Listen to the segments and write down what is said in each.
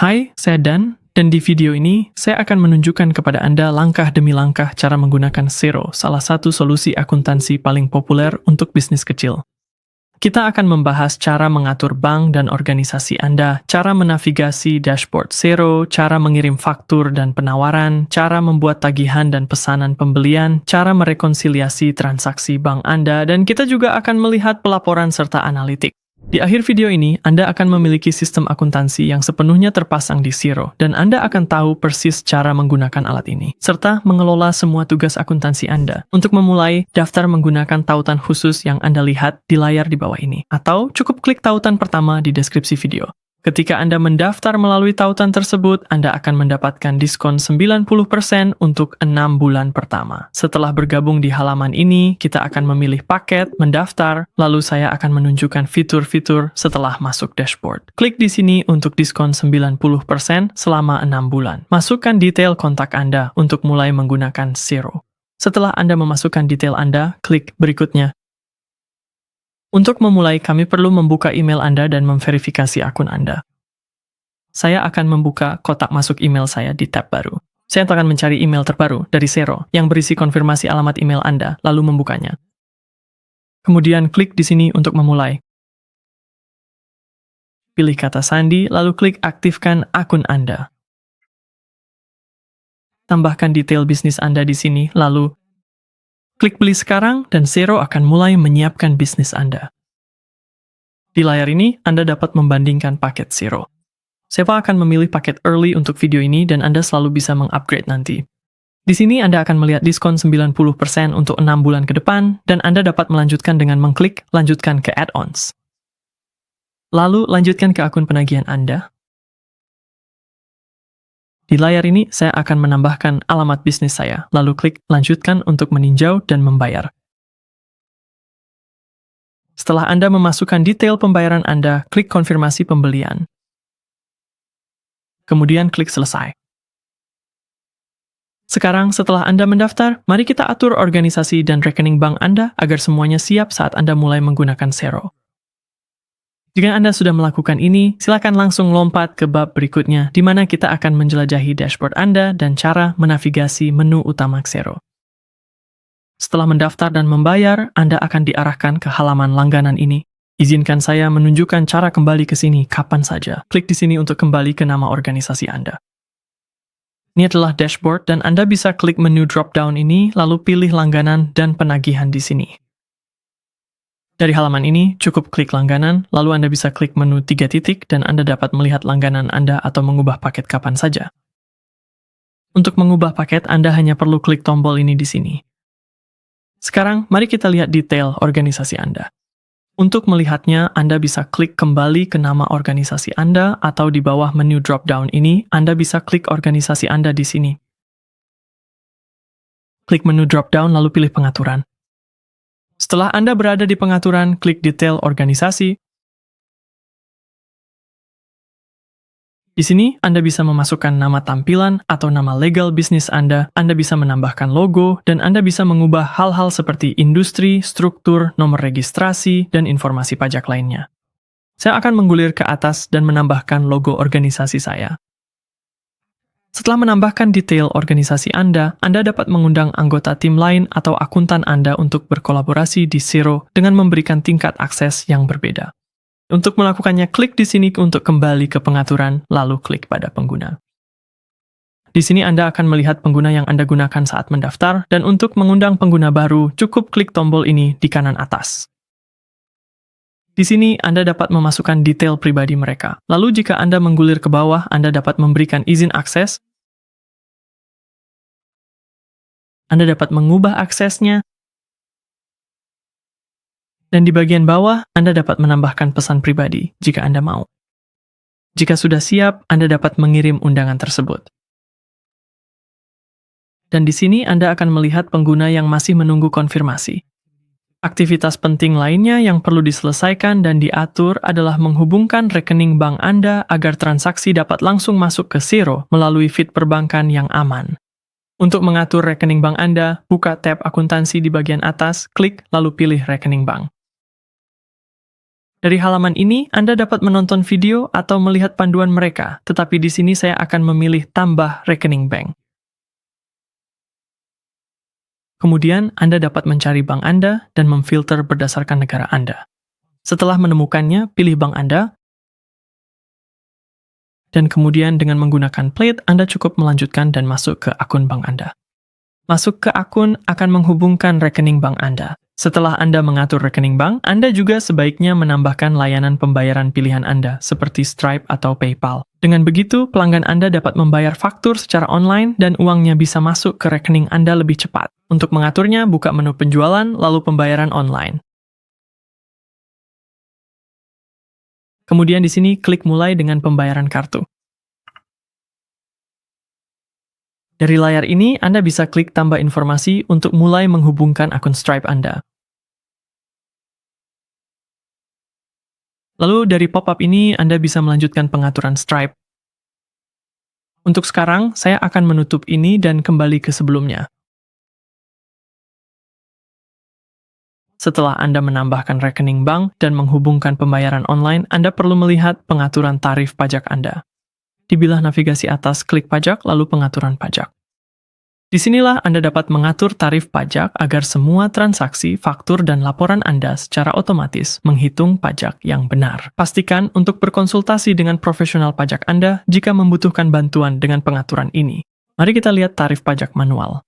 Hai, saya dan di video ini saya akan menunjukkan kepada Anda langkah demi langkah cara menggunakan Xero, salah satu solusi akuntansi paling populer untuk bisnis kecil. Kita akan membahas cara mengatur bank dan organisasi Anda, cara menavigasi dashboard Xero, cara mengirim faktur dan penawaran, cara membuat tagihan dan pesanan pembelian, cara merekonsiliasi transaksi bank Anda, dan kita juga akan melihat pelaporan serta analitik. Di akhir video ini, Anda akan memiliki sistem akuntansi yang sepenuhnya terpasang di Xero, dan Anda akan tahu persis cara menggunakan alat ini, serta mengelola semua tugas akuntansi Anda. Untuk memulai, daftar menggunakan tautan khusus yang Anda lihat di layar di bawah ini, atau cukup klik tautan pertama di deskripsi video. Ketika Anda mendaftar melalui tautan tersebut, Anda akan mendapatkan diskon 90% untuk 6 bulan pertama. Setelah bergabung di halaman ini, kita akan memilih paket, mendaftar, lalu saya akan menunjukkan fitur-fitur setelah masuk dashboard. Klik di sini untuk diskon 90% selama 6 bulan. Masukkan detail kontak Anda untuk mulai menggunakan Xero. Setelah Anda memasukkan detail Anda, klik berikutnya. Untuk memulai, kami perlu membuka email Anda dan memverifikasi akun Anda. Saya akan membuka kotak masuk email saya di tab baru. Saya akan mencari email terbaru dari Xero yang berisi konfirmasi alamat email Anda, lalu membukanya. Kemudian klik di sini untuk memulai. Pilih kata sandi, lalu klik aktifkan akun Anda. Tambahkan detail bisnis Anda di sini, lalu klik beli sekarang, dan Xero akan mulai menyiapkan bisnis Anda. Di layar ini, Anda dapat membandingkan paket Xero. Saya akan memilih paket early untuk video ini, dan Anda selalu bisa mengupgrade nanti. Di sini Anda akan melihat diskon 90% untuk 6 bulan ke depan, dan Anda dapat melanjutkan dengan mengklik lanjutkan ke add-ons. Lalu, lanjutkan ke akun penagihan Anda. Di layar ini, saya akan menambahkan alamat bisnis saya, lalu klik lanjutkan untuk meninjau dan membayar. Setelah Anda memasukkan detail pembayaran Anda, klik konfirmasi pembelian. Kemudian klik selesai. Sekarang, setelah Anda mendaftar, mari kita atur organisasi dan rekening bank Anda agar semuanya siap saat Anda mulai menggunakan Xero. Jika Anda sudah melakukan ini, silakan langsung lompat ke bab berikutnya, di mana kita akan menjelajahi dashboard Anda dan cara menavigasi menu utama Xero. Setelah mendaftar dan membayar, Anda akan diarahkan ke halaman langganan ini. Izinkan saya menunjukkan cara kembali ke sini kapan saja. Klik di sini untuk kembali ke nama organisasi Anda. Ini adalah dashboard, dan Anda bisa klik menu drop-down ini, lalu pilih langganan dan penagihan di sini. Dari halaman ini, cukup klik langganan, lalu Anda bisa klik menu 3 titik, dan Anda dapat melihat langganan Anda atau mengubah paket kapan saja. Untuk mengubah paket, Anda hanya perlu klik tombol ini di sini. Sekarang, mari kita lihat detail organisasi Anda. Untuk melihatnya, Anda bisa klik kembali ke nama organisasi Anda, atau di bawah menu drop-down ini, Anda bisa klik organisasi Anda di sini. Klik menu drop-down, lalu pilih pengaturan. Setelah Anda berada di pengaturan, klik detail organisasi. Di sini, Anda bisa memasukkan nama tampilan atau nama legal bisnis Anda bisa menambahkan logo, dan Anda bisa mengubah hal-hal seperti industri, struktur, nomor registrasi, dan informasi pajak lainnya. Saya akan menggulir ke atas dan menambahkan logo organisasi saya. Setelah menambahkan detail organisasi Anda dapat mengundang anggota tim lain atau akuntan Anda untuk berkolaborasi di Xero dengan memberikan tingkat akses yang berbeda. Untuk melakukannya, klik di sini untuk kembali ke pengaturan, lalu klik pada pengguna. Di sini Anda akan melihat pengguna yang Anda gunakan saat mendaftar, dan untuk mengundang pengguna baru, cukup klik tombol ini di kanan atas. Di sini, Anda dapat memasukkan detail pribadi mereka. Lalu jika Anda menggulir ke bawah, Anda dapat memberikan izin akses. Anda dapat mengubah aksesnya. Dan di bagian bawah, Anda dapat menambahkan pesan pribadi jika Anda mau. Jika sudah siap, Anda dapat mengirim undangan tersebut. Dan di sini Anda akan melihat pengguna yang masih menunggu konfirmasi. Aktivitas penting lainnya yang perlu diselesaikan dan diatur adalah menghubungkan rekening bank Anda agar transaksi dapat langsung masuk ke Xero melalui feed perbankan yang aman. Untuk mengatur rekening bank Anda, buka tab akuntansi di bagian atas, klik lalu pilih rekening bank. Dari halaman ini, Anda dapat menonton video atau melihat panduan mereka, tetapi di sini saya akan memilih tambah rekening bank. Kemudian, Anda dapat mencari bank Anda dan memfilter berdasarkan negara Anda. Setelah menemukannya, pilih bank Anda, dan kemudian dengan menggunakan plate, Anda cukup melanjutkan dan masuk ke akun bank Anda. Masuk ke akun akan menghubungkan rekening bank Anda. Setelah Anda mengatur rekening bank, Anda juga sebaiknya menambahkan layanan pembayaran pilihan Anda, seperti Stripe atau PayPal. Dengan begitu, pelanggan Anda dapat membayar faktur secara online dan uangnya bisa masuk ke rekening Anda lebih cepat. Untuk mengaturnya, buka menu penjualan, lalu pembayaran online. Kemudian di sini, klik mulai dengan pembayaran kartu. Dari layar ini, Anda bisa klik tambah informasi untuk mulai menghubungkan akun Stripe Anda. Lalu dari pop-up ini, Anda bisa melanjutkan pengaturan Stripe. Untuk sekarang, saya akan menutup ini dan kembali ke sebelumnya. Setelah Anda menambahkan rekening bank dan menghubungkan pembayaran online, Anda perlu melihat pengaturan tarif pajak Anda. Di bilah navigasi atas, klik pajak, lalu pengaturan pajak. Disinilah Anda dapat mengatur tarif pajak agar semua transaksi, faktur, dan laporan Anda secara otomatis menghitung pajak yang benar. Pastikan untuk berkonsultasi dengan profesional pajak Anda jika membutuhkan bantuan dengan pengaturan ini. Mari kita lihat tarif pajak manual.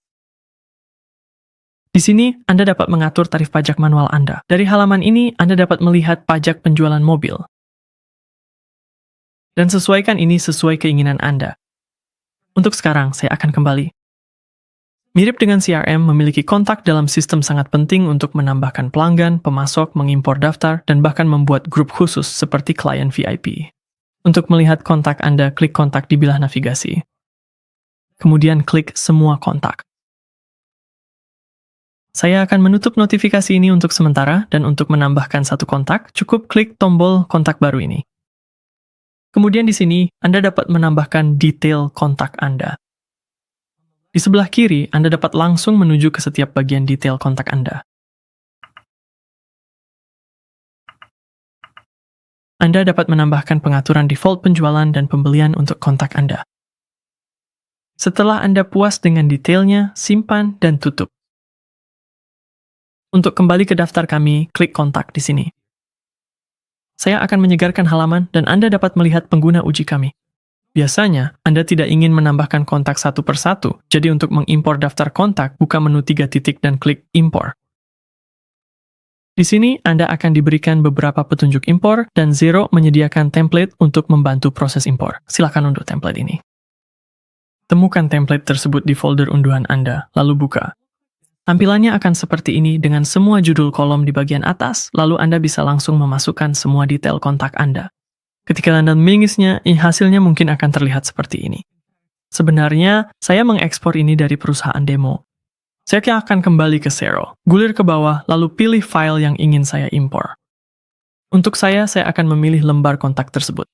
Di sini, Anda dapat mengatur tarif pajak manual Anda. Dari halaman ini, Anda dapat melihat pajak penjualan mobil. Dan sesuaikan ini sesuai keinginan Anda. Untuk sekarang, saya akan kembali. Mirip dengan CRM, memiliki kontak dalam sistem sangat penting untuk menambahkan pelanggan, pemasok, mengimpor daftar, dan bahkan membuat grup khusus seperti klien VIP. Untuk melihat kontak Anda, klik kontak di bilah navigasi. Kemudian klik semua kontak. Saya akan menutup notifikasi ini untuk sementara, dan untuk menambahkan satu kontak, cukup klik tombol kontak baru ini. Kemudian di sini, Anda dapat menambahkan detail kontak Anda. Di sebelah kiri, Anda dapat langsung menuju ke setiap bagian detail kontak Anda. Anda dapat menambahkan pengaturan default penjualan dan pembelian untuk kontak Anda. Setelah Anda puas dengan detailnya, simpan dan tutup. Untuk kembali ke daftar kami, klik kontak di sini. Saya akan menyegarkan halaman dan Anda dapat melihat pengguna uji kami. Biasanya, Anda tidak ingin menambahkan kontak satu persatu, jadi untuk mengimpor daftar kontak, buka menu 3 titik dan klik Impor. Di sini, Anda akan diberikan beberapa petunjuk impor, dan Xero menyediakan template untuk membantu proses impor. Silakan unduh template ini. Temukan template tersebut di folder unduhan Anda, lalu buka. Tampilannya akan seperti ini dengan semua judul kolom di bagian atas, lalu Anda bisa langsung memasukkan semua detail kontak Anda. Ketika Anda mengingisnya, hasilnya mungkin akan terlihat seperti ini. Sebenarnya, saya mengekspor ini dari perusahaan demo. Saya akan kembali ke Xero, gulir ke bawah, lalu pilih file yang ingin saya impor. Untuk saya akan memilih lembar kontak tersebut.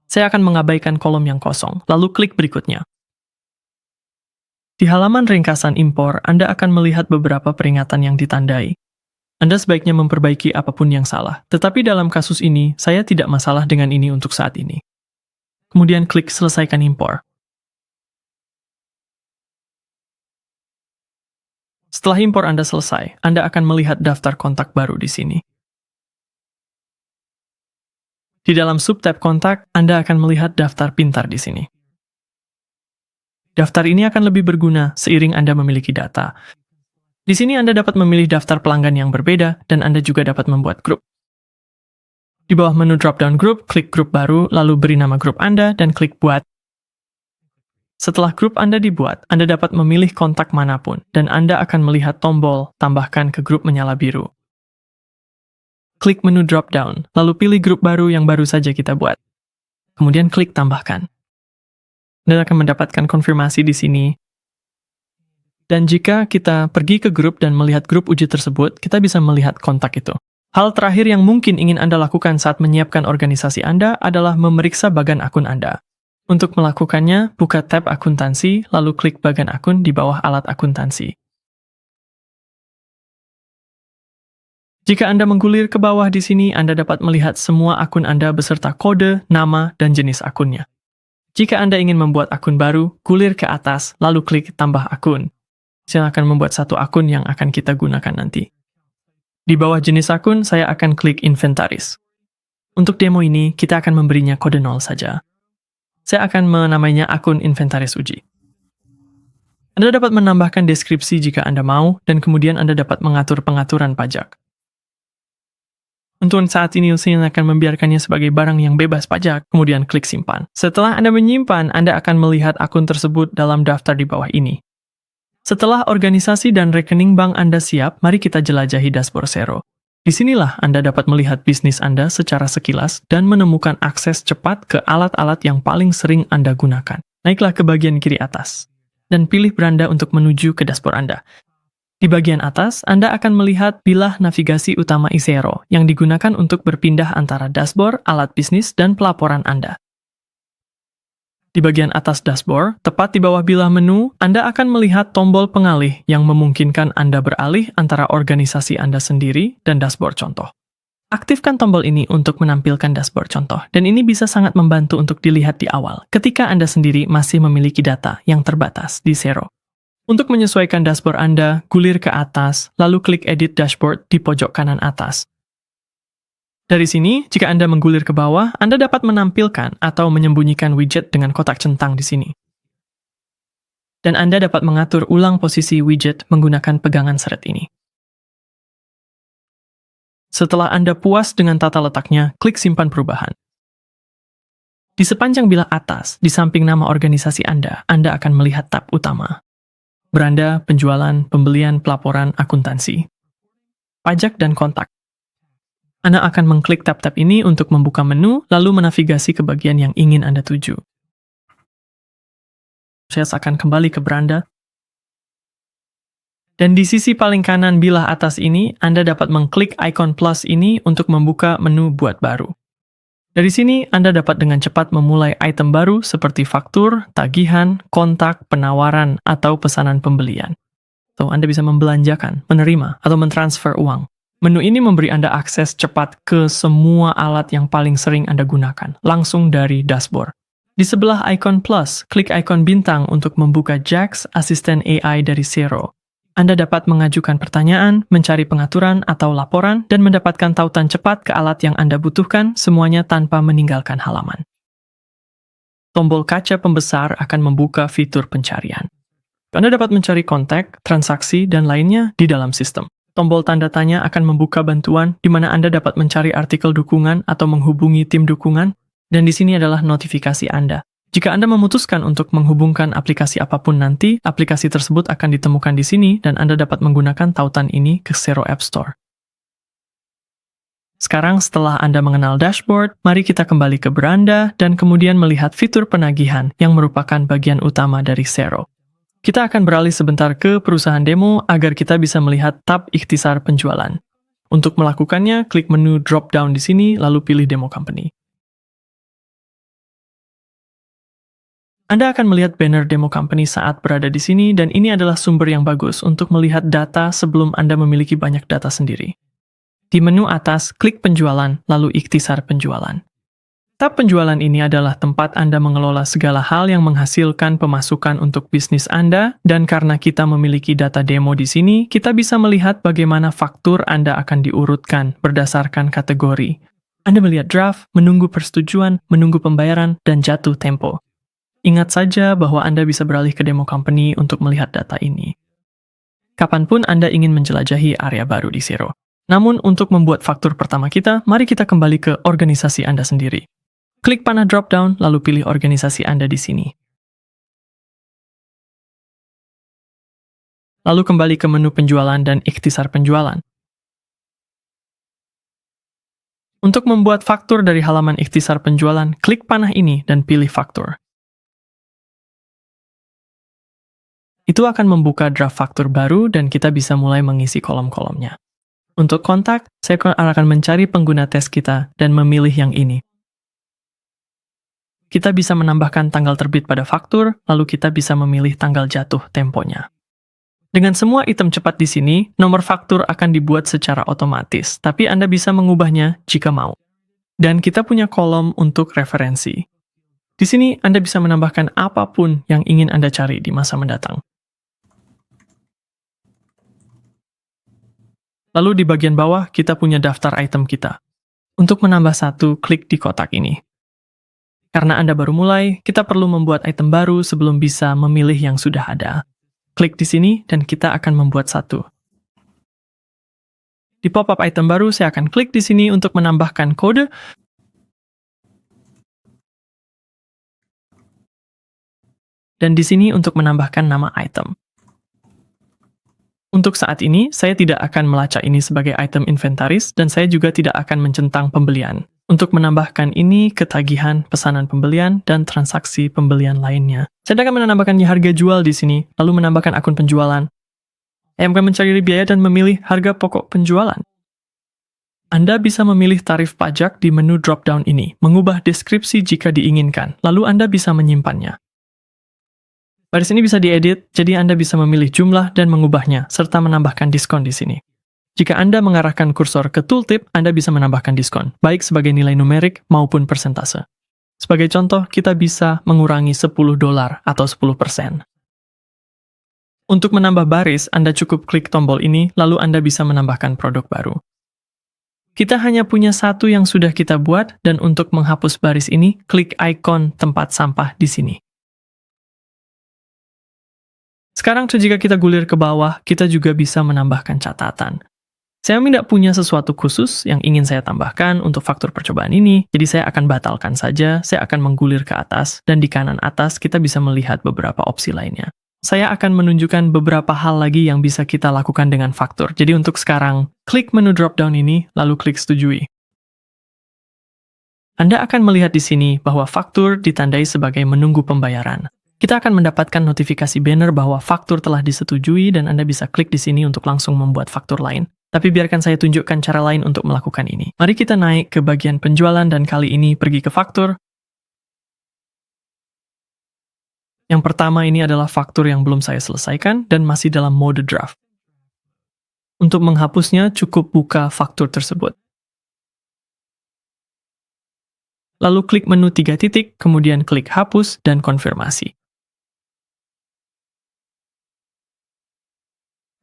Saya akan mengabaikan kolom yang kosong, lalu klik berikutnya. Di halaman ringkasan impor, Anda akan melihat beberapa peringatan yang ditandai. Anda sebaiknya memperbaiki apapun yang salah, tetapi dalam kasus ini, saya tidak masalah dengan ini untuk saat ini. Kemudian klik selesaikan impor. Setelah impor Anda selesai, Anda akan melihat daftar kontak baru di sini. Di dalam subtab kontak, Anda akan melihat daftar pintar di sini. Daftar ini akan lebih berguna seiring Anda memiliki data. Di sini Anda dapat memilih daftar pelanggan yang berbeda, dan Anda juga dapat membuat grup. Di bawah menu drop-down grup, klik grup baru, lalu beri nama grup Anda, dan klik buat. Setelah grup Anda dibuat, Anda dapat memilih kontak manapun, dan Anda akan melihat tombol tambahkan ke grup menyala biru. Klik menu drop-down, lalu pilih grup baru yang baru saja kita buat. Kemudian klik tambahkan. Anda akan mendapatkan konfirmasi di sini. Dan jika kita pergi ke grup dan melihat grup uji tersebut, kita bisa melihat kontak itu. Hal terakhir yang mungkin ingin Anda lakukan saat menyiapkan organisasi Anda adalah memeriksa bagan akun Anda. Untuk melakukannya, buka tab akuntansi, lalu klik bagan akun di bawah alat akuntansi. Jika Anda menggulir ke bawah di sini, Anda dapat melihat semua akun Anda beserta kode, nama, dan jenis akunnya. Jika Anda ingin membuat akun baru, gulir ke atas, lalu klik tambah akun. Silakan membuat satu akun yang akan kita gunakan nanti. Di bawah jenis akun, saya akan klik inventaris. Untuk demo ini, kita akan memberinya kode 0 saja. Saya akan menamainya akun inventaris uji. Anda dapat menambahkan deskripsi jika Anda mau, dan kemudian Anda dapat mengatur pengaturan pajak. Untuk saat ini, saya akan membiarkannya sebagai barang yang bebas pajak, kemudian klik simpan. Setelah Anda menyimpan, Anda akan melihat akun tersebut dalam daftar di bawah ini. Setelah organisasi dan rekening bank Anda siap, mari kita jelajahi dashboard Xero. Disinilah Anda dapat melihat bisnis Anda secara sekilas dan menemukan akses cepat ke alat-alat yang paling sering Anda gunakan. Naiklah ke bagian kiri atas, dan pilih beranda untuk menuju ke dashboard Anda. Di bagian atas, Anda akan melihat bilah navigasi utama Xero yang digunakan untuk berpindah antara dashboard, alat bisnis, dan pelaporan Anda. Di bagian atas dashboard, tepat di bawah bilah menu, Anda akan melihat tombol pengalih yang memungkinkan Anda beralih antara organisasi Anda sendiri dan dashboard contoh. Aktifkan tombol ini untuk menampilkan dashboard contoh, dan ini bisa sangat membantu untuk dilihat di awal ketika Anda sendiri masih memiliki data yang terbatas di Xero. Untuk menyesuaikan dashboard Anda, gulir ke atas, lalu klik Edit Dashboard di pojok kanan atas. Dari sini, jika Anda menggulir ke bawah, Anda dapat menampilkan atau menyembunyikan widget dengan kotak centang di sini. Dan Anda dapat mengatur ulang posisi widget menggunakan pegangan seret ini. Setelah Anda puas dengan tata letaknya, klik Simpan Perubahan. Di sepanjang bilah atas, di samping nama organisasi Anda akan melihat tab utama. Beranda, penjualan, pembelian, pelaporan, akuntansi, pajak, dan kontak. Anda akan mengklik tab-tab ini untuk membuka menu, lalu menavigasi ke bagian yang ingin Anda tuju. Saya akan kembali ke beranda. Dan di sisi paling kanan bilah atas ini, Anda dapat mengklik ikon plus ini untuk membuka menu buat baru. Dari sini, Anda dapat dengan cepat memulai item baru seperti faktur, tagihan, kontak, penawaran, atau pesanan pembelian. So, Anda bisa membelanjakan, menerima, atau mentransfer uang. Menu ini memberi Anda akses cepat ke semua alat yang paling sering Anda gunakan, langsung dari dashboard. Di sebelah ikon plus, klik ikon bintang untuk membuka Jax, asisten AI dari Xero. Anda dapat mengajukan pertanyaan, mencari pengaturan atau laporan, dan mendapatkan tautan cepat ke alat yang Anda butuhkan, semuanya tanpa meninggalkan halaman. Tombol kaca pembesar akan membuka fitur pencarian. Anda dapat mencari kontak, transaksi, dan lainnya di dalam sistem. Tombol tanda tanya akan membuka bantuan di mana Anda dapat mencari artikel dukungan atau menghubungi tim dukungan, dan di sini adalah notifikasi Anda. Jika Anda memutuskan untuk menghubungkan aplikasi apapun nanti, aplikasi tersebut akan ditemukan di sini dan Anda dapat menggunakan tautan ini ke Xero App Store. Sekarang setelah Anda mengenal dashboard, mari kita kembali ke beranda dan kemudian melihat fitur penagihan yang merupakan bagian utama dari Xero. Kita akan beralih sebentar ke perusahaan demo agar kita bisa melihat tab ikhtisar penjualan. Untuk melakukannya, klik menu drop down di sini lalu pilih demo company. Anda akan melihat banner demo company saat berada di sini, dan ini adalah sumber yang bagus untuk melihat data sebelum Anda memiliki banyak data sendiri. Di menu atas, klik penjualan, lalu ikhtisar penjualan. Tab penjualan ini adalah tempat Anda mengelola segala hal yang menghasilkan pemasukan untuk bisnis Anda, dan karena kita memiliki data demo di sini, kita bisa melihat bagaimana faktur Anda akan diurutkan berdasarkan kategori. Anda melihat draft, menunggu persetujuan, menunggu pembayaran, dan jatuh tempo. Ingat saja bahwa Anda bisa beralih ke demo company untuk melihat data ini. Kapanpun Anda ingin menjelajahi area baru di Xero. Namun, untuk membuat faktur pertama kita, mari kita kembali ke organisasi Anda sendiri. Klik panah drop-down, lalu pilih organisasi Anda di sini. Lalu kembali ke menu penjualan dan ikhtisar penjualan. Untuk membuat faktur dari halaman ikhtisar penjualan, klik panah ini dan pilih faktur. Itu akan membuka draft faktur baru dan kita bisa mulai mengisi kolom-kolomnya. Untuk kontak, saya akan mencari pengguna tes kita dan memilih yang ini. Kita bisa menambahkan tanggal terbit pada faktur, lalu kita bisa memilih tanggal jatuh temponya. Dengan semua item cepat di sini, nomor faktur akan dibuat secara otomatis, tapi Anda bisa mengubahnya jika mau. Dan kita punya kolom untuk referensi. Di sini Anda bisa menambahkan apapun yang ingin Anda cari di masa mendatang. Lalu di bagian bawah kita punya daftar item kita. Untuk menambah satu, klik di kotak ini. Karena Anda baru mulai, kita perlu membuat item baru sebelum bisa memilih yang sudah ada. Klik di sini dan kita akan membuat satu. Di pop-up item baru, saya akan klik di sini untuk menambahkan kode. Dan di sini untuk menambahkan nama item. Untuk saat ini, saya tidak akan melacak ini sebagai item inventaris dan saya juga tidak akan mencentang pembelian. Untuk menambahkan ini ke tagihan, pesanan pembelian, dan transaksi pembelian lainnya. Saya akan menambahkan harga jual di sini, lalu menambahkan akun penjualan. Saya akan mencari biaya dan memilih harga pokok penjualan. Anda bisa memilih tarif pajak di menu drop-down ini, mengubah deskripsi jika diinginkan, lalu Anda bisa menyimpannya. Baris ini bisa diedit, jadi Anda bisa memilih jumlah dan mengubahnya, serta menambahkan diskon di sini. Jika Anda mengarahkan kursor ke tooltip, Anda bisa menambahkan diskon, baik sebagai nilai numerik maupun persentase. Sebagai contoh, kita bisa mengurangi $10 atau 10%. Untuk menambah baris, Anda cukup klik tombol ini, lalu Anda bisa menambahkan produk baru. Kita hanya punya satu yang sudah kita buat, dan untuk menghapus baris ini, klik ikon tempat sampah di sini. Sekarang jika kita gulir ke bawah, kita juga bisa menambahkan catatan. Saya tidak punya sesuatu khusus yang ingin saya tambahkan untuk faktur percobaan ini, jadi saya akan batalkan saja, saya akan menggulir ke atas, dan di kanan atas kita bisa melihat beberapa opsi lainnya. Saya akan menunjukkan beberapa hal lagi yang bisa kita lakukan dengan faktur. Jadi untuk sekarang, klik menu drop-down ini, lalu klik setujui. Anda akan melihat di sini bahwa faktur ditandai sebagai menunggu pembayaran. Kita akan mendapatkan notifikasi banner bahwa faktur telah disetujui dan Anda bisa klik di sini untuk langsung membuat faktur lain. Tapi biarkan saya tunjukkan cara lain untuk melakukan ini. Mari kita naik ke bagian penjualan dan kali ini pergi ke faktur. Yang pertama ini adalah faktur yang belum saya selesaikan dan masih dalam mode draft. Untuk menghapusnya cukup buka faktur tersebut. Lalu klik menu 3 titik, kemudian klik hapus dan konfirmasi.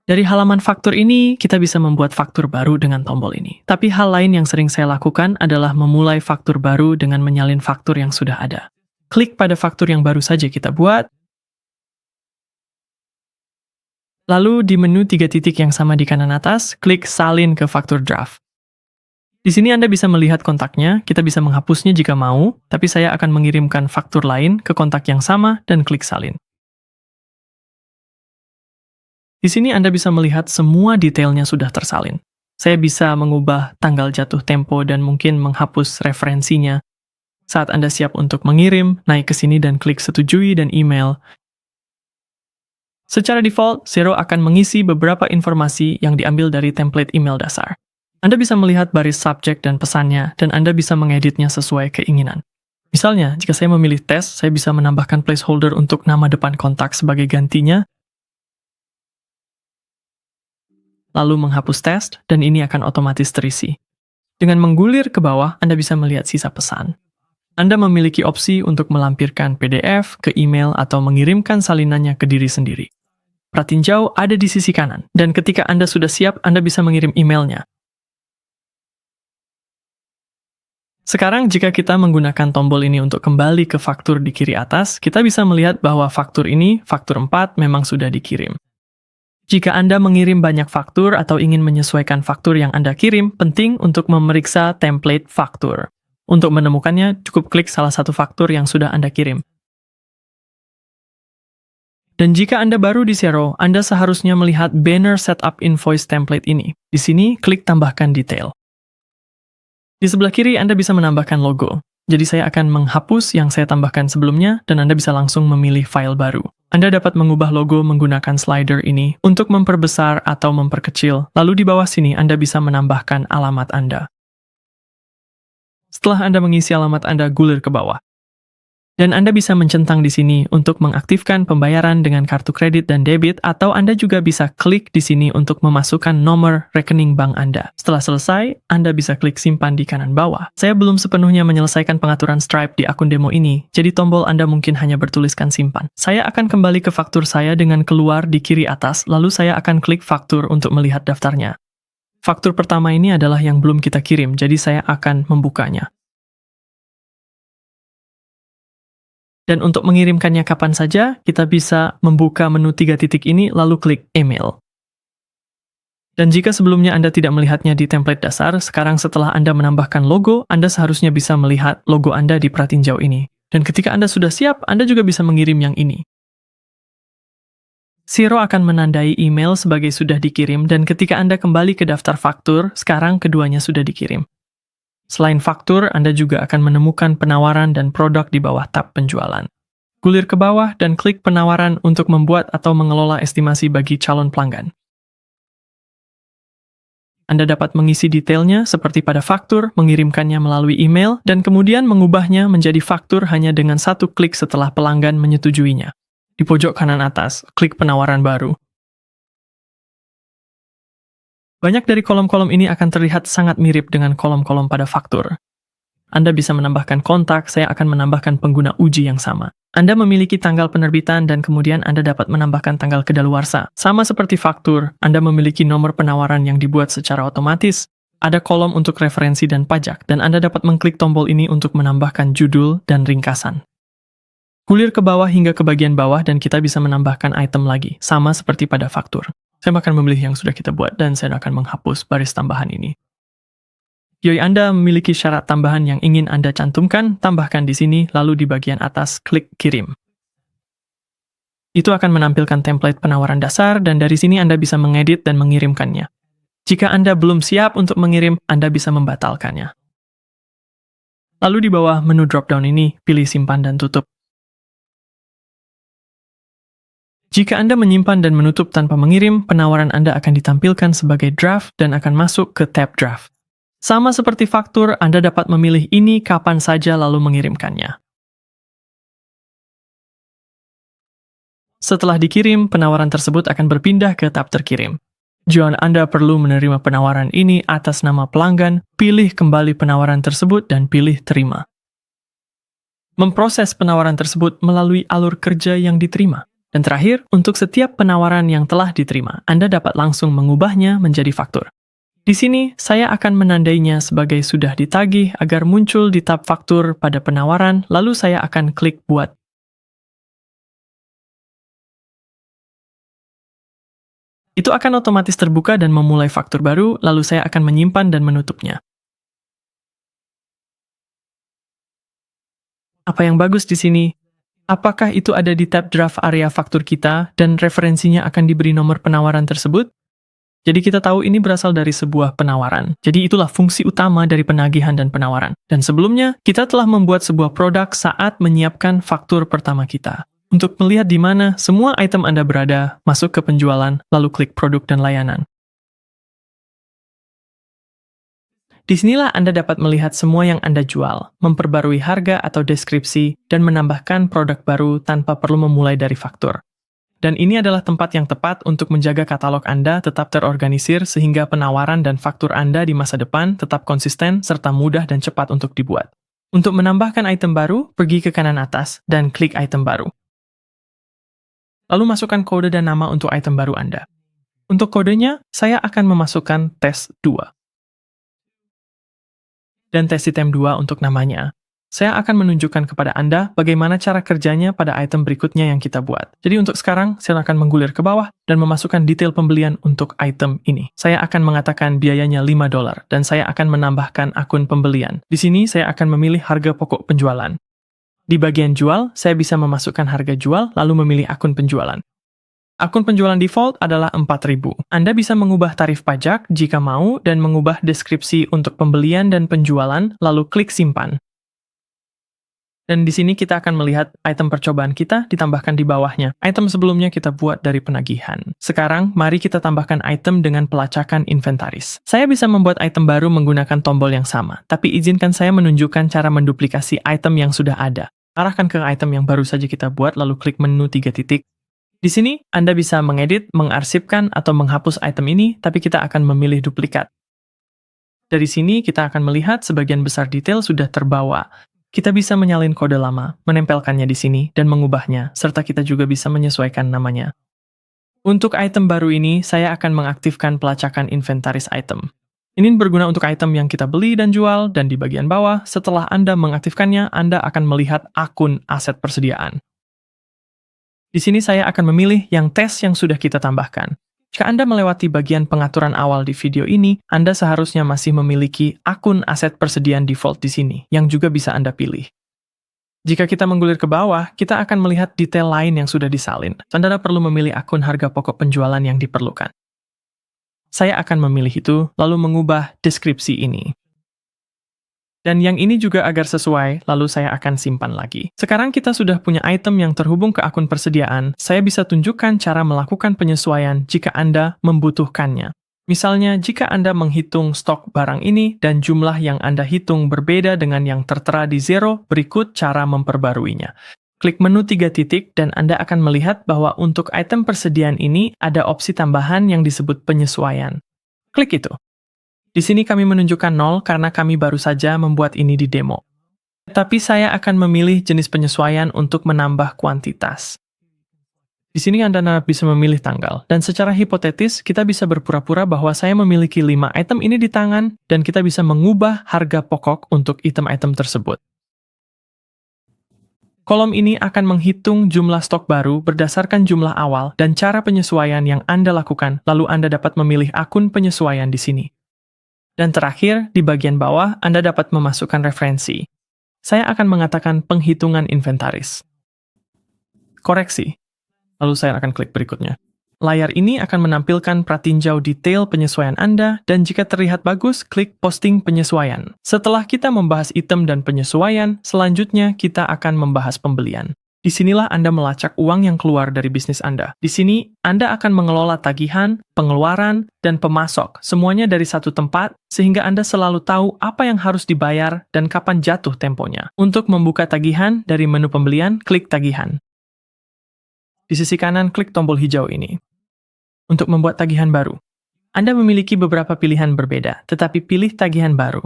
Dari halaman faktur ini, kita bisa membuat faktur baru dengan tombol ini. Tapi hal lain yang sering saya lakukan adalah memulai faktur baru dengan menyalin faktur yang sudah ada. Klik pada faktur yang baru saja kita buat. Lalu di menu 3 titik yang sama di kanan atas, klik salin ke faktur draft. Di sini Anda bisa melihat kontaknya, kita bisa menghapusnya jika mau, tapi saya akan mengirimkan faktur lain ke kontak yang sama dan klik salin. Di sini Anda bisa melihat semua detailnya sudah tersalin. Saya bisa mengubah tanggal jatuh tempo dan mungkin menghapus referensinya. Saat Anda siap untuk mengirim, naik ke sini dan klik setujui dan email. Secara default, Xero akan mengisi beberapa informasi yang diambil dari template email dasar. Anda bisa melihat baris subjek dan pesannya, dan Anda bisa mengeditnya sesuai keinginan. Misalnya, jika saya memilih tes, saya bisa menambahkan placeholder untuk nama depan kontak sebagai gantinya, lalu menghapus tes, dan ini akan otomatis terisi. Dengan menggulir ke bawah, Anda bisa melihat sisa pesan. Anda memiliki opsi untuk melampirkan PDF ke email atau mengirimkan salinannya ke diri sendiri. Pratinjau ada di sisi kanan, dan ketika Anda sudah siap, Anda bisa mengirim emailnya. Sekarang, jika kita menggunakan tombol ini untuk kembali ke faktur di kiri atas, kita bisa melihat bahwa faktur ini, faktur 4, memang sudah dikirim. Jika Anda mengirim banyak faktur atau ingin menyesuaikan faktur yang Anda kirim, penting untuk memeriksa template faktur. Untuk menemukannya, cukup klik salah satu faktur yang sudah Anda kirim. Dan jika Anda baru di Xero, Anda seharusnya melihat banner setup invoice template ini. Di sini, klik tambahkan detail. Di sebelah kiri, Anda bisa menambahkan logo. Jadi saya akan menghapus yang saya tambahkan sebelumnya, dan Anda bisa langsung memilih file baru. Anda dapat mengubah logo menggunakan slider ini untuk memperbesar atau memperkecil, lalu di bawah sini Anda bisa menambahkan alamat Anda. Setelah Anda mengisi alamat Anda, gulir ke bawah. Dan Anda bisa mencentang di sini untuk mengaktifkan pembayaran dengan kartu kredit dan debit, atau Anda juga bisa klik di sini untuk memasukkan nomor rekening bank Anda. Setelah selesai, Anda bisa klik simpan di kanan bawah. Saya belum sepenuhnya menyelesaikan pengaturan Stripe di akun demo ini, jadi tombol Anda mungkin hanya bertuliskan simpan. Saya akan kembali ke faktur saya dengan keluar di kiri atas, lalu saya akan klik faktur untuk melihat daftarnya. Faktur pertama ini adalah yang belum kita kirim, jadi saya akan membukanya. Dan untuk mengirimkannya kapan saja, kita bisa membuka menu 3 titik ini lalu klik email. Dan jika sebelumnya Anda tidak melihatnya di template dasar, sekarang setelah Anda menambahkan logo, Anda seharusnya bisa melihat logo Anda di pratinjau ini. Dan ketika Anda sudah siap, Anda juga bisa mengirim yang ini. Xero akan menandai email sebagai sudah dikirim, dan ketika Anda kembali ke daftar faktur, sekarang keduanya sudah dikirim. Selain faktur, Anda juga akan menemukan penawaran dan produk di bawah tab penjualan. Gulir ke bawah dan klik penawaran untuk membuat atau mengelola estimasi bagi calon pelanggan. Anda dapat mengisi detailnya seperti pada faktur, mengirimkannya melalui email, dan kemudian mengubahnya menjadi faktur hanya dengan satu klik setelah pelanggan menyetujuinya. Di pojok kanan atas, klik penawaran baru. Banyak dari kolom-kolom ini akan terlihat sangat mirip dengan kolom-kolom pada faktur. Anda bisa menambahkan kontak, saya akan menambahkan pengguna uji yang sama. Anda memiliki tanggal penerbitan dan kemudian Anda dapat menambahkan tanggal kedaluarsa. Sama seperti faktur, Anda memiliki nomor penawaran yang dibuat secara otomatis. Ada kolom untuk referensi dan pajak, dan Anda dapat mengklik tombol ini untuk menambahkan judul dan ringkasan. Gulir ke bawah hingga ke bagian bawah dan kita bisa menambahkan item lagi, sama seperti pada faktur. Saya akan memilih yang sudah kita buat dan saya akan menghapus baris tambahan ini. Jika Anda memiliki syarat tambahan yang ingin Anda cantumkan, tambahkan di sini, lalu di bagian atas klik kirim. Itu akan menampilkan template penawaran dasar dan dari sini Anda bisa mengedit dan mengirimkannya. Jika Anda belum siap untuk mengirim, Anda bisa membatalkannya. Lalu di bawah menu drop-down ini, pilih simpan dan tutup. Jika Anda menyimpan dan menutup tanpa mengirim, penawaran Anda akan ditampilkan sebagai draft dan akan masuk ke tab draft. Sama seperti faktur, Anda dapat memilih ini kapan saja lalu mengirimkannya. Setelah dikirim, penawaran tersebut akan berpindah ke tab terkirim. Jika Anda perlu menerima penawaran ini atas nama pelanggan, pilih kembali penawaran tersebut dan pilih terima. Memproses penawaran tersebut melalui alur kerja yang diterima. Dan terakhir, untuk setiap penawaran yang telah diterima, Anda dapat langsung mengubahnya menjadi faktur. Di sini, saya akan menandainya sebagai sudah ditagih agar muncul di tab faktur pada penawaran, lalu saya akan klik buat. Itu akan otomatis terbuka dan memulai faktur baru, lalu saya akan menyimpan dan menutupnya. Apa yang bagus di sini? Apakah itu ada di tab draft area faktur kita dan referensinya akan diberi nomor penawaran tersebut? Jadi kita tahu ini berasal dari sebuah penawaran. Jadi itulah fungsi utama dari penagihan dan penawaran. Dan sebelumnya, kita telah membuat sebuah produk saat menyiapkan faktur pertama kita. Untuk melihat di mana semua item Anda berada, masuk ke penjualan, lalu klik produk dan layanan. Disinilah Anda dapat melihat semua yang Anda jual, memperbarui harga atau deskripsi, dan menambahkan produk baru tanpa perlu memulai dari faktur. Dan ini adalah tempat yang tepat untuk menjaga katalog Anda tetap terorganisir sehingga penawaran dan faktur Anda di masa depan tetap konsisten serta mudah dan cepat untuk dibuat. Untuk menambahkan item baru, pergi ke kanan atas dan klik item baru. Lalu masukkan kode dan nama untuk item baru Anda. Untuk kodenya, saya akan memasukkan tes 2. Dan tes item 2 untuk namanya. Saya akan menunjukkan kepada Anda bagaimana cara kerjanya pada item berikutnya yang kita buat. Jadi untuk sekarang, saya akan menggulir ke bawah dan memasukkan detail pembelian untuk item ini. Saya akan mengatakan biayanya $5 dan saya akan menambahkan akun pembelian. Di sini saya akan memilih harga pokok penjualan. Di bagian jual, saya bisa memasukkan harga jual lalu memilih akun penjualan. Akun penjualan default adalah 4.000. Anda bisa mengubah tarif pajak jika mau dan mengubah deskripsi untuk pembelian dan penjualan, lalu klik simpan. Dan di sini kita akan melihat item percobaan kita ditambahkan di bawahnya. Item sebelumnya kita buat dari penagihan. Sekarang, mari kita tambahkan item dengan pelacakan inventaris. Saya bisa membuat item baru menggunakan tombol yang sama, tapi izinkan saya menunjukkan cara menduplikasi item yang sudah ada. Arahkan ke item yang baru saja kita buat, lalu klik menu 3 titik. Di sini, Anda bisa mengedit, mengarsipkan, atau menghapus item ini, tapi kita akan memilih duplikat. Dari sini, kita akan melihat sebagian besar detail sudah terbawa. Kita bisa menyalin kode lama, menempelkannya di sini, dan mengubahnya, serta kita juga bisa menyesuaikan namanya. Untuk item baru ini, saya akan mengaktifkan pelacakan inventaris item. Ini berguna untuk item yang kita beli dan jual, dan di bagian bawah, setelah Anda mengaktifkannya, Anda akan melihat akun aset persediaan. Di sini saya akan memilih yang tes yang sudah kita tambahkan. Jika Anda melewati bagian pengaturan awal di video ini, Anda seharusnya masih memiliki akun aset persediaan default di sini, yang juga bisa Anda pilih. Jika kita menggulir ke bawah, kita akan melihat detail lain yang sudah disalin. Anda perlu memilih akun harga pokok penjualan yang diperlukan. Saya akan memilih itu, lalu mengubah deskripsi ini. Dan yang ini juga agar sesuai, lalu saya akan simpan lagi. Sekarang kita sudah punya item yang terhubung ke akun persediaan, saya bisa tunjukkan cara melakukan penyesuaian jika Anda membutuhkannya. Misalnya, jika Anda menghitung stok barang ini dan jumlah yang Anda hitung berbeda dengan yang tertera di zero, berikut cara memperbaruinya. Klik menu 3 titik dan Anda akan melihat bahwa untuk item persediaan ini ada opsi tambahan yang disebut penyesuaian. Klik itu. Di sini kami menunjukkan 0 karena kami baru saja membuat ini di demo. Tapi saya akan memilih jenis penyesuaian untuk menambah kuantitas. Di sini Anda bisa memilih tanggal, dan secara hipotetis kita bisa berpura-pura bahwa saya memiliki 5 item ini di tangan, dan kita bisa mengubah harga pokok untuk item-item tersebut. Kolom ini akan menghitung jumlah stok baru berdasarkan jumlah awal dan cara penyesuaian yang Anda lakukan, lalu Anda dapat memilih akun penyesuaian di sini. Dan terakhir, di bagian bawah, Anda dapat memasukkan referensi. Saya akan mengatakan penghitungan inventaris. Koreksi. Lalu saya akan klik berikutnya. Layar ini akan menampilkan pratinjau detail penyesuaian Anda, dan jika terlihat bagus, klik posting penyesuaian. Setelah kita membahas item dan penyesuaian, selanjutnya kita akan membahas pembelian. Disinilah Anda melacak uang yang keluar dari bisnis Anda. Di sini, Anda akan mengelola tagihan, pengeluaran, dan pemasok, semuanya dari satu tempat, sehingga Anda selalu tahu apa yang harus dibayar dan kapan jatuh temponya. Untuk membuka tagihan, dari menu pembelian, klik tagihan. Di sisi kanan, klik tombol hijau ini. Untuk membuat tagihan baru, Anda memiliki beberapa pilihan berbeda, tetapi pilih tagihan baru.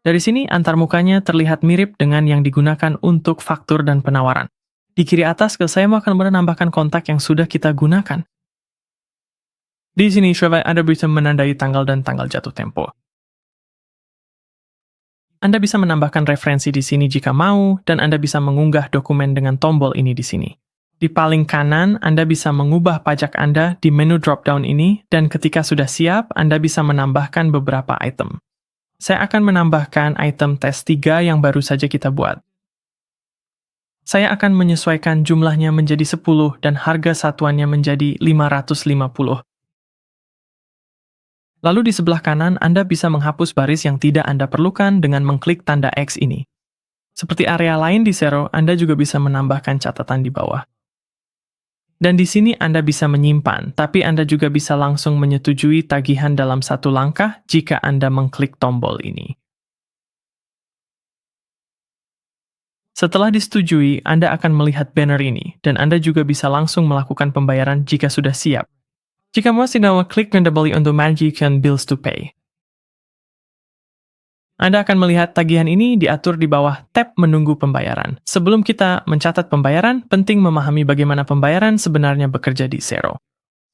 Dari sini, antarmukanya terlihat mirip dengan yang digunakan untuk faktur dan penawaran. Di kiri atas, saya akan menambahkan kontak yang sudah kita gunakan. Di sini, Anda bisa menandai tanggal dan tanggal jatuh tempo. Anda bisa menambahkan referensi di sini jika mau, dan Anda bisa mengunggah dokumen dengan tombol ini di sini. Di paling kanan, Anda bisa mengubah pajak Anda di menu drop-down ini, dan ketika sudah siap, Anda bisa menambahkan beberapa item. Saya akan menambahkan item tes 3 yang baru saja kita buat. Saya akan menyesuaikan jumlahnya menjadi 10 dan harga satuannya menjadi 550. Lalu di sebelah kanan, Anda bisa menghapus baris yang tidak Anda perlukan dengan mengklik tanda X ini. Seperti area lain di Xero, Anda juga bisa menambahkan catatan di bawah. Dan di sini Anda bisa menyimpan, tapi Anda juga bisa langsung menyetujui tagihan dalam satu langkah jika Anda mengklik tombol ini. Setelah disetujui, Anda akan melihat banner ini, dan Anda juga bisa langsung melakukan pembayaran jika sudah siap. Jika masih mau klik kembali untuk mengajukan bills to pay. Anda akan melihat tagihan ini diatur di bawah tab menunggu pembayaran. Sebelum kita mencatat pembayaran, penting memahami bagaimana pembayaran sebenarnya bekerja di Xero.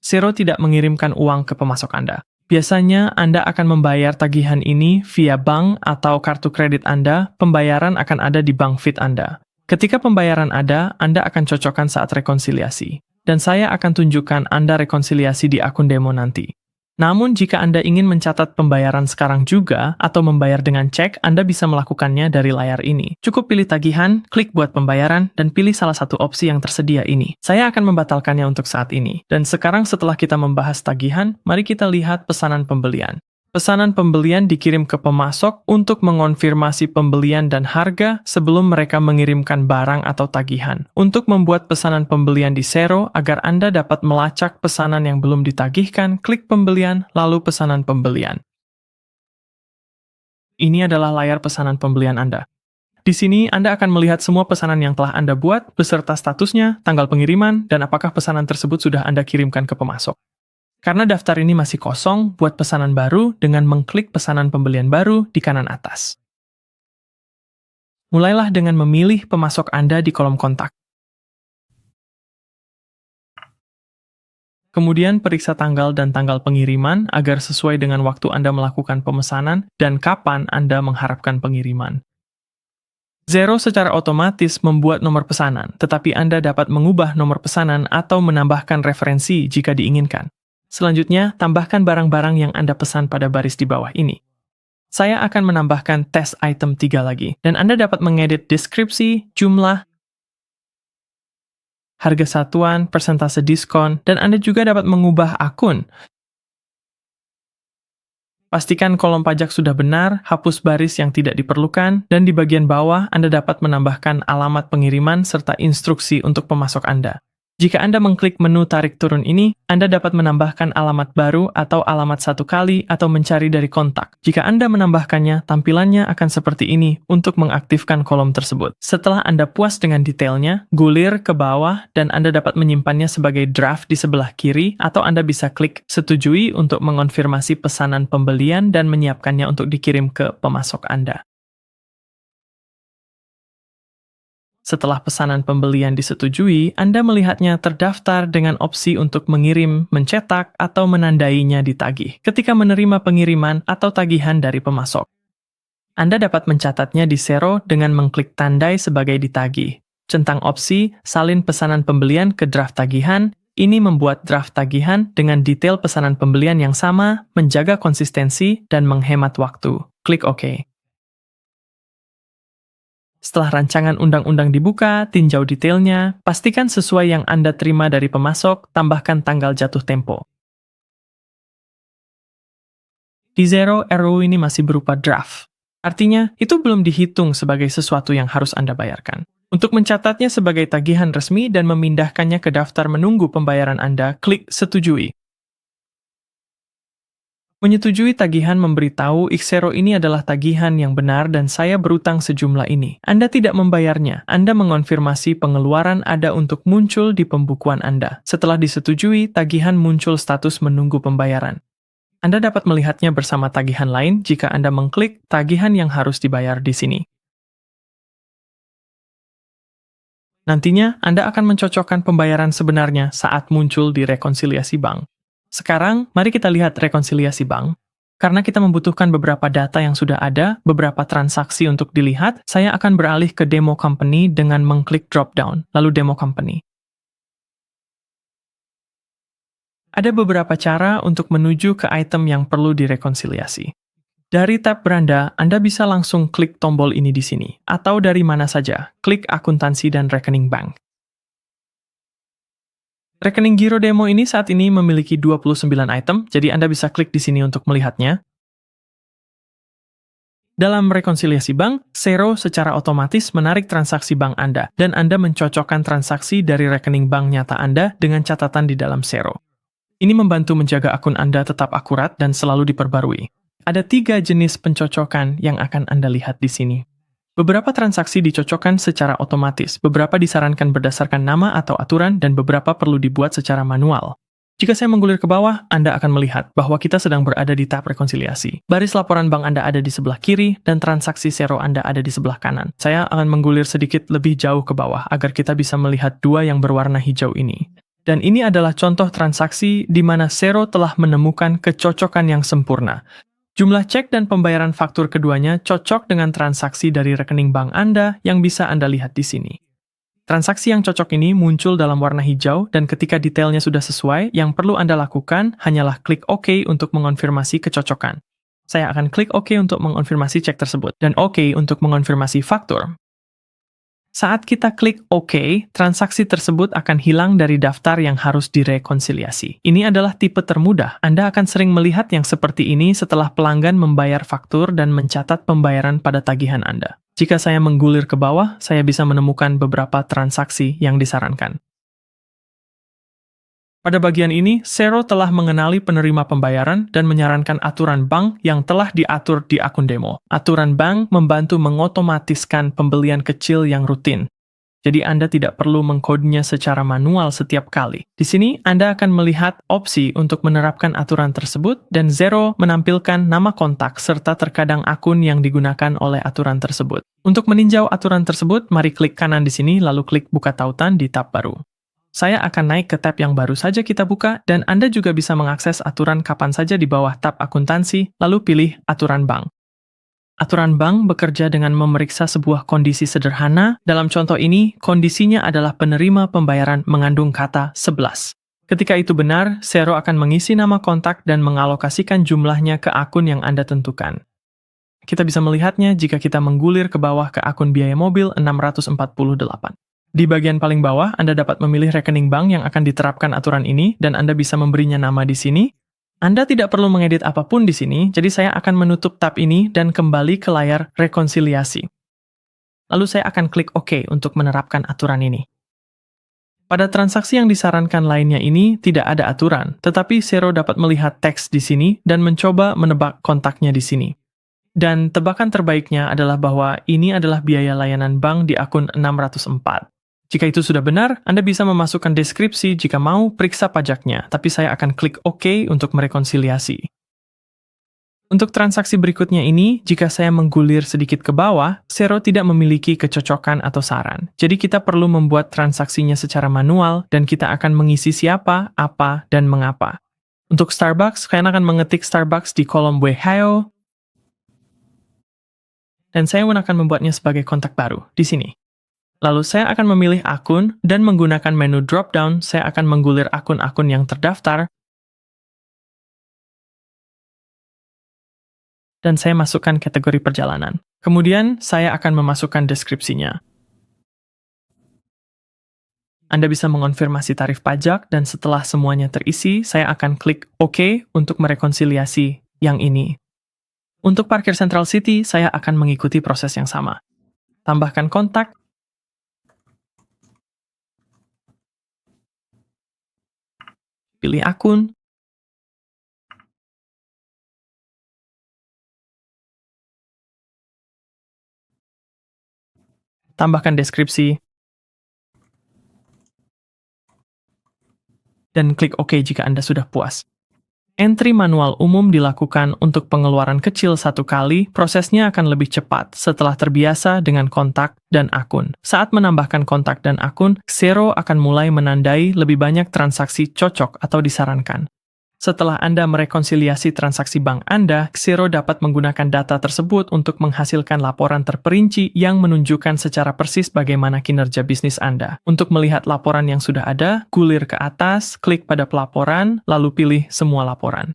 Xero tidak mengirimkan uang ke pemasok Anda. Biasanya Anda akan membayar tagihan ini via bank atau kartu kredit Anda, pembayaran akan ada di bank feed Anda. Ketika pembayaran ada, Anda akan cocokkan saat rekonsiliasi. Dan saya akan tunjukkan Anda rekonsiliasi di akun demo nanti. Namun, jika Anda ingin mencatat pembayaran sekarang juga, atau membayar dengan cek, Anda bisa melakukannya dari layar ini. Cukup pilih tagihan, klik buat pembayaran, dan pilih salah satu opsi yang tersedia ini. Saya akan membatalkannya untuk saat ini. Dan sekarang setelah kita membahas tagihan, mari kita lihat pesanan pembelian. Pesanan pembelian dikirim ke pemasok untuk mengonfirmasi pembelian dan harga sebelum mereka mengirimkan barang atau tagihan. Untuk membuat pesanan pembelian di Xero agar Anda dapat melacak pesanan yang belum ditagihkan, klik pembelian, lalu pesanan pembelian. Ini adalah layar pesanan pembelian Anda. Di sini Anda akan melihat semua pesanan yang telah Anda buat, beserta statusnya, tanggal pengiriman, dan apakah pesanan tersebut sudah Anda kirimkan ke pemasok. Karena daftar ini masih kosong, buat pesanan baru dengan mengklik pesanan pembelian baru di kanan atas. Mulailah dengan memilih pemasok Anda di kolom kontak. Kemudian periksa tanggal dan tanggal pengiriman agar sesuai dengan waktu Anda melakukan pemesanan dan kapan Anda mengharapkan pengiriman. Xero secara otomatis membuat nomor pesanan, tetapi Anda dapat mengubah nomor pesanan atau menambahkan referensi jika diinginkan. Selanjutnya, tambahkan barang-barang yang Anda pesan pada baris di bawah ini. Saya akan menambahkan tes item 3 lagi, dan Anda dapat mengedit deskripsi, jumlah, harga satuan, persentase diskon, dan Anda juga dapat mengubah akun. Pastikan kolom pajak sudah benar, hapus baris yang tidak diperlukan, dan di bagian bawah Anda dapat menambahkan alamat pengiriman serta instruksi untuk pemasok Anda. Jika Anda mengklik menu tarik turun ini, Anda dapat menambahkan alamat baru atau alamat satu kali atau mencari dari kontak. Jika Anda menambahkannya, tampilannya akan seperti ini untuk mengaktifkan kolom tersebut. Setelah Anda puas dengan detailnya, gulir ke bawah dan Anda dapat menyimpannya sebagai draft di sebelah kiri atau Anda bisa klik setujui untuk mengonfirmasi pesanan pembelian dan menyiapkannya untuk dikirim ke pemasok Anda. Setelah pesanan pembelian disetujui, Anda melihatnya terdaftar dengan opsi untuk mengirim, mencetak, atau menandainya ditagih ketika menerima pengiriman atau tagihan dari pemasok. Anda dapat mencatatnya di Xero dengan mengklik tandai sebagai ditagih. Centang opsi salin pesanan pembelian ke draft tagihan, ini membuat draft tagihan dengan detail pesanan pembelian yang sama, menjaga konsistensi, dan menghemat waktu. Klik OK. Setelah rancangan undang-undang dibuka, tinjau detailnya, pastikan sesuai yang Anda terima dari pemasok, tambahkan tanggal jatuh tempo. Di Xero, RUU ini masih berupa draft. Artinya, itu belum dihitung sebagai sesuatu yang harus Anda bayarkan. Untuk mencatatnya sebagai tagihan resmi dan memindahkannya ke daftar menunggu pembayaran Anda, klik setujui. Menyetujui tagihan memberitahu Xero ini adalah tagihan yang benar dan saya berutang sejumlah ini. Anda tidak membayarnya. Anda mengonfirmasi pengeluaran ada untuk muncul di pembukuan Anda. Setelah disetujui, tagihan muncul status menunggu pembayaran. Anda dapat melihatnya bersama tagihan lain jika Anda mengklik tagihan yang harus dibayar di sini. Nantinya, Anda akan mencocokkan pembayaran sebenarnya saat muncul di rekonsiliasi bank. Sekarang, mari kita lihat rekonsiliasi bank. Karena kita membutuhkan beberapa data yang sudah ada, beberapa transaksi untuk dilihat, saya akan beralih ke demo company dengan mengklik drop-down, lalu demo company. Ada beberapa cara untuk menuju ke item yang perlu direkonsiliasi. Dari tab beranda, Anda bisa langsung klik tombol ini di sini, atau dari mana saja, klik akuntansi dan rekening bank. Rekening giro demo ini saat ini memiliki 29 item, jadi Anda bisa klik di sini untuk melihatnya. Dalam rekonsiliasi bank, Xero secara otomatis menarik transaksi bank Anda, dan Anda mencocokkan transaksi dari rekening bank nyata Anda dengan catatan di dalam Xero. Ini membantu menjaga akun Anda tetap akurat dan selalu diperbarui. Ada 3 jenis pencocokan yang akan Anda lihat di sini. Beberapa transaksi dicocokkan secara otomatis, beberapa disarankan berdasarkan nama atau aturan, dan beberapa perlu dibuat secara manual. Jika saya menggulir ke bawah, Anda akan melihat bahwa kita sedang berada di tab rekonsiliasi. Baris laporan bank Anda ada di sebelah kiri, dan transaksi Xero Anda ada di sebelah kanan. Saya akan menggulir sedikit lebih jauh ke bawah, agar kita bisa melihat 2 yang berwarna hijau ini. Dan ini adalah contoh transaksi di mana Xero telah menemukan kecocokan yang sempurna. Jumlah cek dan pembayaran faktur keduanya cocok dengan transaksi dari rekening bank Anda yang bisa Anda lihat di sini. Transaksi yang cocok ini muncul dalam warna hijau dan ketika detailnya sudah sesuai, yang perlu Anda lakukan hanyalah klik OK untuk mengonfirmasi kecocokan. Saya akan klik OK untuk mengonfirmasi cek tersebut dan OK untuk mengonfirmasi faktur. Saat kita klik OK, transaksi tersebut akan hilang dari daftar yang harus direkonsiliasi. Ini adalah tipe termudah. Anda akan sering melihat yang seperti ini setelah pelanggan membayar faktur dan mencatat pembayaran pada tagihan Anda. Jika saya menggulir ke bawah, saya bisa menemukan beberapa transaksi yang disarankan. Pada bagian ini, Xero telah mengenali penerima pembayaran dan menyarankan aturan bank yang telah diatur di akun demo. Aturan bank membantu mengotomatiskan pembelian kecil yang rutin. Jadi Anda tidak perlu mengkodenya secara manual setiap kali. Di sini, Anda akan melihat opsi untuk menerapkan aturan tersebut, dan Xero menampilkan nama kontak serta terkadang akun yang digunakan oleh aturan tersebut. Untuk meninjau aturan tersebut, mari klik kanan di sini, lalu klik buka tautan di tab baru. Saya akan naik ke tab yang baru saja kita buka, dan Anda juga bisa mengakses aturan kapan saja di bawah tab akuntansi, lalu pilih aturan bank. Aturan bank bekerja dengan memeriksa sebuah kondisi sederhana. Dalam contoh ini, kondisinya adalah penerima pembayaran mengandung kata 11. Ketika itu benar, Xero akan mengisi nama kontak dan mengalokasikan jumlahnya ke akun yang Anda tentukan. Kita bisa melihatnya jika kita menggulir ke bawah ke akun biaya mobil 648. Di bagian paling bawah, Anda dapat memilih rekening bank yang akan diterapkan aturan ini, dan Anda bisa memberinya nama di sini. Anda tidak perlu mengedit apapun di sini, jadi saya akan menutup tab ini dan kembali ke layar rekonsiliasi. Lalu saya akan klik OK untuk menerapkan aturan ini. Pada transaksi yang disarankan lainnya ini, tidak ada aturan, tetapi Xero dapat melihat teks di sini dan mencoba menebak kontaknya di sini. Dan tebakan terbaiknya adalah bahwa ini adalah biaya layanan bank di akun 604. Jika itu sudah benar, Anda bisa memasukkan deskripsi jika mau periksa pajaknya, tapi saya akan klik OK untuk merekonsiliasi. Untuk transaksi berikutnya ini, jika saya menggulir sedikit ke bawah, Xero tidak memiliki kecocokan atau saran. Jadi kita perlu membuat transaksinya secara manual, dan kita akan mengisi siapa, apa, dan mengapa. Untuk Starbucks, kalian akan mengetik Starbucks di kolom Wehio, dan saya akan membuatnya sebagai kontak baru di sini. Lalu saya akan memilih akun, dan menggunakan menu drop-down, saya akan menggulir akun-akun yang terdaftar, dan saya masukkan kategori perjalanan. Kemudian, saya akan memasukkan deskripsinya. Anda bisa mengonfirmasi tarif pajak, dan setelah semuanya terisi, saya akan klik OK untuk merekonsiliasi yang ini. Untuk parkir Central City, saya akan mengikuti proses yang sama. Tambahkan kontak, pilih akun, tambahkan deskripsi, dan klik OK jika Anda sudah puas. Entry manual umum dilakukan untuk pengeluaran kecil satu kali, prosesnya akan lebih cepat setelah terbiasa dengan kontak dan akun. Saat menambahkan kontak dan akun, Xero akan mulai menandai lebih banyak transaksi cocok atau disarankan. Setelah Anda merekonsiliasi transaksi bank Anda, Xero dapat menggunakan data tersebut untuk menghasilkan laporan terperinci yang menunjukkan secara persis bagaimana kinerja bisnis Anda. Untuk melihat laporan yang sudah ada, gulir ke atas, klik pada pelaporan, lalu pilih semua laporan.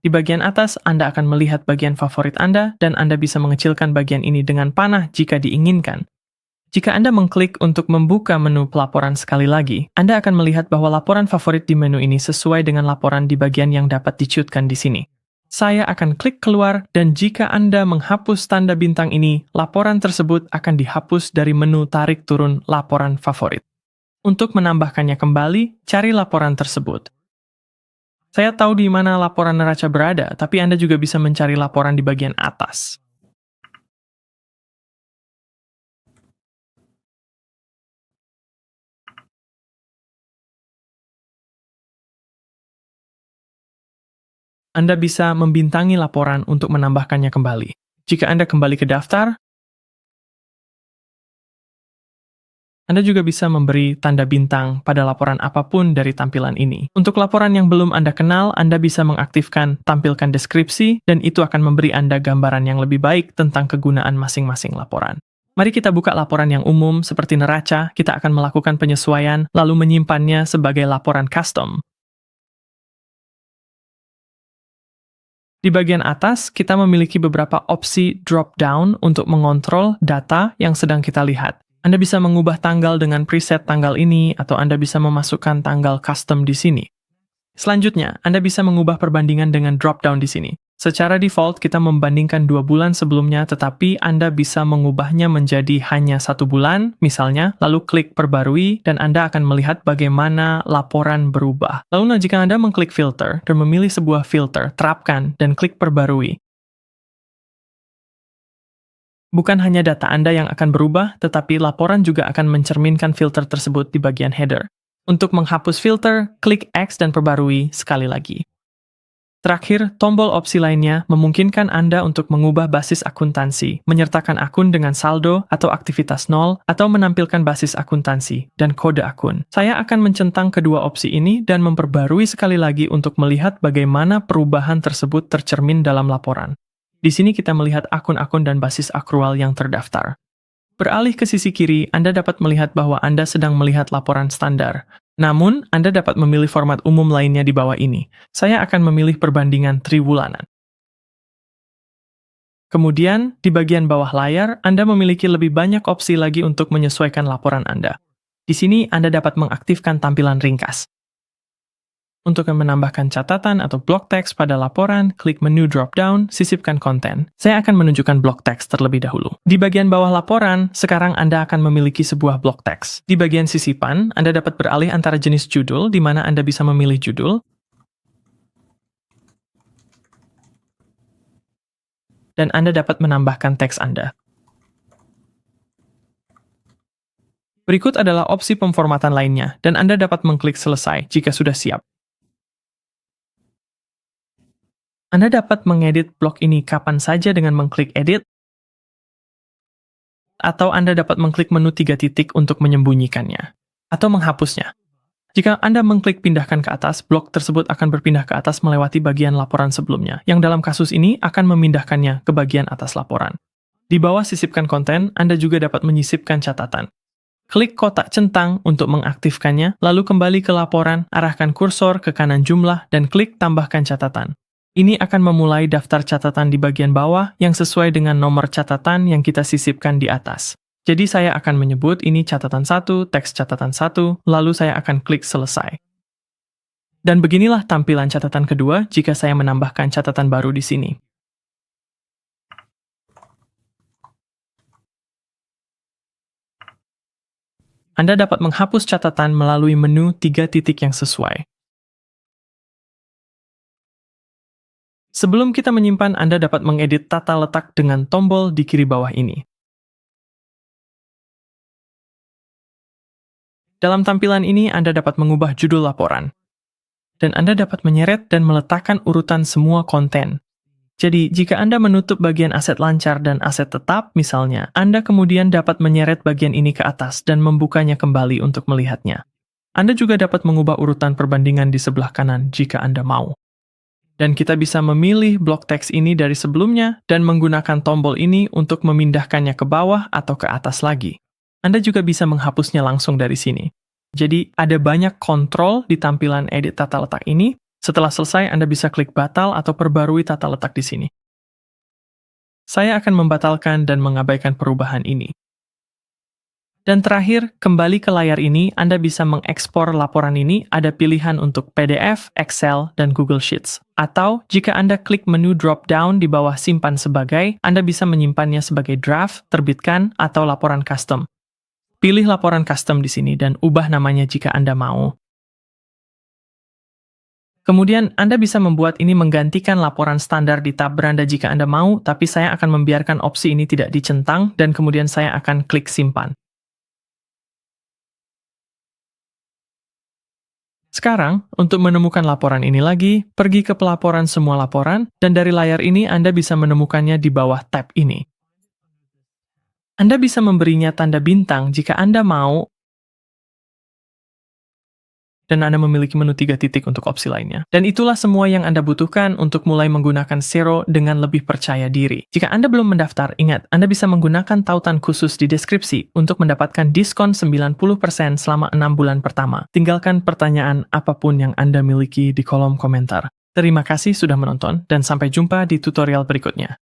Di bagian atas, Anda akan melihat bagian favorit Anda, dan Anda bisa mengecilkan bagian ini dengan panah jika diinginkan. Jika Anda mengklik untuk membuka menu pelaporan sekali lagi, Anda akan melihat bahwa laporan favorit di menu ini sesuai dengan laporan di bagian yang dapat diciutkan di sini. Saya akan klik keluar, dan jika Anda menghapus tanda bintang ini, laporan tersebut akan dihapus dari menu tarik turun laporan favorit. Untuk menambahkannya kembali, cari laporan tersebut. Saya tahu di mana laporan neraca berada, tapi Anda juga bisa mencari laporan di bagian atas. Anda bisa membintangi laporan untuk menambahkannya kembali. Jika Anda kembali ke daftar, Anda juga bisa memberi tanda bintang pada laporan apapun dari tampilan ini. Untuk laporan yang belum Anda kenal, Anda bisa mengaktifkan tampilkan deskripsi, dan itu akan memberi Anda gambaran yang lebih baik tentang kegunaan masing-masing laporan. Mari kita buka laporan yang umum seperti neraca, kita akan melakukan penyesuaian, lalu menyimpannya sebagai laporan custom. Di bagian atas, kita memiliki beberapa opsi drop-down untuk mengontrol data yang sedang kita lihat. Anda bisa mengubah tanggal dengan preset tanggal ini, atau Anda bisa memasukkan tanggal custom di sini. Selanjutnya, Anda bisa mengubah perbandingan dengan drop-down di sini. Secara default, kita membandingkan 2 bulan sebelumnya, tetapi Anda bisa mengubahnya menjadi hanya 1 bulan, misalnya, lalu klik perbarui, dan Anda akan melihat bagaimana laporan berubah. Lalu, jika Anda mengklik filter dan memilih sebuah filter, terapkan, dan klik perbarui. Bukan hanya data Anda yang akan berubah, tetapi laporan juga akan mencerminkan filter tersebut di bagian header. Untuk menghapus filter, klik X dan perbarui sekali lagi. Terakhir, tombol opsi lainnya memungkinkan Anda untuk mengubah basis akuntansi, menyertakan akun dengan saldo atau aktivitas nol, atau menampilkan basis akuntansi dan kode akun. Saya akan mencentang kedua opsi ini dan memperbarui sekali lagi untuk melihat bagaimana perubahan tersebut tercermin dalam laporan. Di sini kita melihat akun-akun dan basis akrual yang terdaftar. Beralih ke sisi kiri, Anda dapat melihat bahwa Anda sedang melihat laporan standar. Namun, Anda dapat memilih format umum lainnya di bawah ini. Saya akan memilih perbandingan triwulanan. Kemudian, di bagian bawah layar, Anda memiliki lebih banyak opsi lagi untuk menyesuaikan laporan Anda. Di sini, Anda dapat mengaktifkan tampilan ringkas. Untuk menambahkan catatan atau blok teks pada laporan, klik menu drop-down, sisipkan konten. Saya akan menunjukkan blok teks terlebih dahulu. Di bagian bawah laporan, sekarang Anda akan memiliki sebuah blok teks. Di bagian sisipan, Anda dapat beralih antara jenis judul, di mana Anda bisa memilih judul, dan Anda dapat menambahkan teks Anda. Berikut adalah opsi pemformatan lainnya, dan Anda dapat mengklik selesai jika sudah siap. Anda dapat mengedit blok ini kapan saja dengan mengklik edit, atau Anda dapat mengklik menu 3 titik untuk menyembunyikannya, atau menghapusnya. Jika Anda mengklik pindahkan ke atas, blok tersebut akan berpindah ke atas melewati bagian laporan sebelumnya, yang dalam kasus ini akan memindahkannya ke bagian atas laporan. Di bawah sisipkan konten, Anda juga dapat menyisipkan catatan. Klik kotak centang untuk mengaktifkannya, lalu kembali ke laporan, arahkan kursor ke kanan jumlah, dan klik tambahkan catatan. Ini akan memulai daftar catatan di bagian bawah yang sesuai dengan nomor catatan yang kita sisipkan di atas. Jadi saya akan menyebut ini catatan 1, teks catatan 1, lalu saya akan klik selesai. Dan beginilah tampilan catatan kedua jika saya menambahkan catatan baru di sini. Anda dapat menghapus catatan melalui menu 3 titik yang sesuai. Sebelum kita menyimpan, Anda dapat mengedit tata letak dengan tombol di kiri bawah ini. Dalam tampilan ini, Anda dapat mengubah judul laporan. Dan Anda dapat menyeret dan meletakkan urutan semua konten. Jadi, jika Anda menutup bagian aset lancar dan aset tetap, misalnya, Anda kemudian dapat menyeret bagian ini ke atas dan membukanya kembali untuk melihatnya. Anda juga dapat mengubah urutan perbandingan di sebelah kanan jika Anda mau. Dan kita bisa memilih blok teks ini dari sebelumnya dan menggunakan tombol ini untuk memindahkannya ke bawah atau ke atas lagi. Anda juga bisa menghapusnya langsung dari sini. Jadi, ada banyak kontrol di tampilan edit tata letak ini. Setelah selesai, Anda bisa klik batal atau perbarui tata letak di sini. Saya akan membatalkan dan mengabaikan perubahan ini. Dan terakhir, kembali ke layar ini, Anda bisa mengekspor laporan ini, ada pilihan untuk PDF, Excel, dan Google Sheets. Atau, jika Anda klik menu drop-down di bawah simpan sebagai, Anda bisa menyimpannya sebagai draft, terbitkan, atau laporan custom. Pilih laporan custom di sini dan ubah namanya jika Anda mau. Kemudian, Anda bisa membuat ini menggantikan laporan standar di tab beranda jika Anda mau, tapi saya akan membiarkan opsi ini tidak dicentang, dan kemudian saya akan klik simpan. Sekarang, untuk menemukan laporan ini lagi, pergi ke pelaporan semua laporan, dan dari layar ini Anda bisa menemukannya di bawah tab ini. Anda bisa memberinya tanda bintang jika Anda mau, dan Anda memiliki menu 3 titik untuk opsi lainnya. Dan itulah semua yang Anda butuhkan untuk mulai menggunakan Xero dengan lebih percaya diri. Jika Anda belum mendaftar, ingat, Anda bisa menggunakan tautan khusus di deskripsi untuk mendapatkan diskon 90% selama 6 bulan pertama. Tinggalkan pertanyaan apapun yang Anda miliki di kolom komentar. Terima kasih sudah menonton, dan sampai jumpa di tutorial berikutnya.